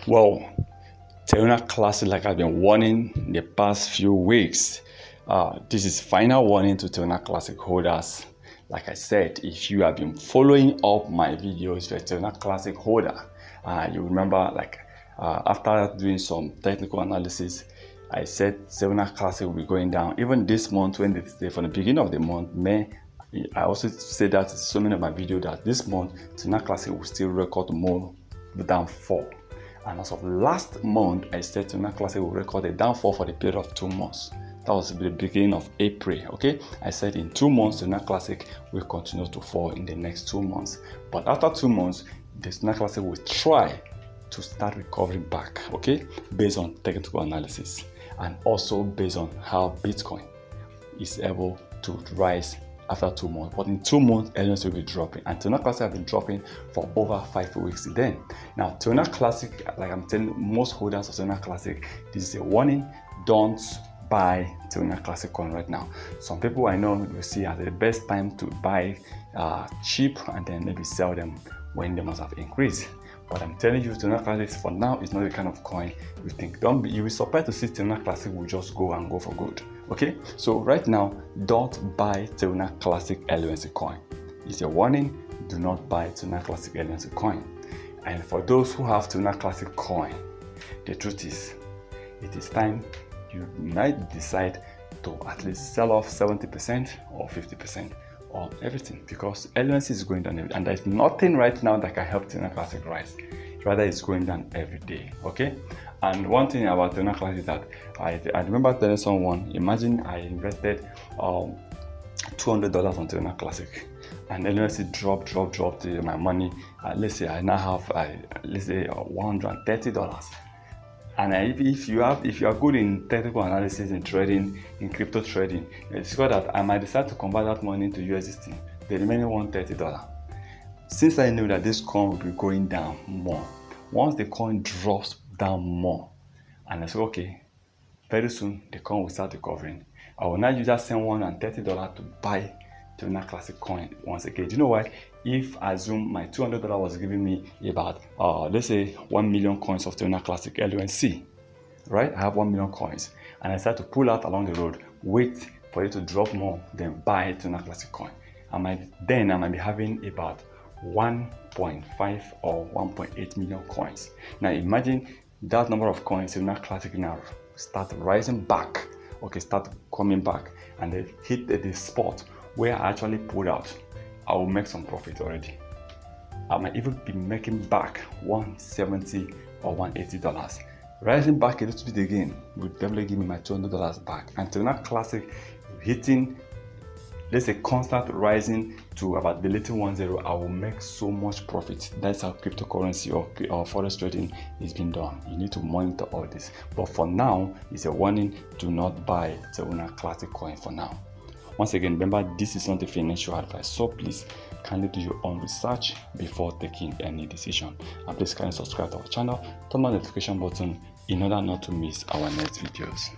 Well, Terra Classic, like I've been warning the past few weeks, this is final warning to Terra Classic holders. Like I said, if you have been following up my videos, you're a Terra Classic holder. You remember, after doing some technical analysis, I said Terra Classic will be going down. Even this month, when they say from the beginning of the month, May, I also said that in so many of my videos that this month Terra Classic will still record more downfall. And as of last month, I said Terra Classic will record a downfall for the period of 2 months. That was the beginning of April, okay? I said in 2 months, Terra Classic will continue to fall in the next 2 months. But after 2 months, the Terra Classic will try to start recovering back, okay? Based on technical analysis and also based on how Bitcoin is able to rise after 2 months. But in 2 months, LNs will be dropping, and Terra Classic have been dropping for over 5 weeks then. Now, Terra Classic, like I'm telling most holders of Terra Classic, this is a warning: don't buy Terra Classic coin right now. Some people I know will see as the best time to buy cheap and then maybe sell them when they must have increased. But I'm telling you, Terra Classic for now is not the kind of coin you think. You'll be surprised to see Terra Classic will just go for good. Okay, so right now, don't buy Terra Classic LNC coin. It's a warning: do not buy Terra Classic LNC coin. And for those who have Terra Classic coin, the truth is, it is time you might decide to at least sell off 70% or 50% on everything, because LNC is going down, and there's nothing right now that can help Terra Classic rise. Rather, it's going down every day. Okay. And one thing about Terra Classic is that I remember telling someone, imagine I invested $200 on Terra Classic, and LNC dropped my money. Let's say I now have let's say $130. And if you are good in technical analysis and trading, in crypto trading, it's got that I might decide to convert that money into USDT, the remaining $130. Since I knew that this coin will be going down more, once the coin drops down more, and I said, okay, very soon the coin will start recovering, I will now use that same $130 to buy Terra Classic coin once again. Do you know why? If I assume my $200 was giving me about let's say 1 million coins of Terra Classic LUNC, right? I have 1 million coins, and I start to pull out along the road, wait for it to drop more, then buy Terra Classic coin. I might be having about 1.5 or 1.8 million coins. Now imagine that number of coins Terra Classic now start rising back, okay, start coming back, and they hit the spot where I actually pulled out. I will make some profit already. I might even be making back $170 or $180. Rising back a little bit again will definitely give me my $200 back. And Terra Classic hitting, let's say, constant rising to about the little 10, I will make so much profit. That's how cryptocurrency or forex trading is being done. You need to monitor all this. But for now, it's a warning: do not buy Terra Classic coin for now. Once again, remember, this is not a financial advice, so please kindly do your own research before taking any decision. And please kindly subscribe to our channel, turn on the notification button in order not to miss our next videos.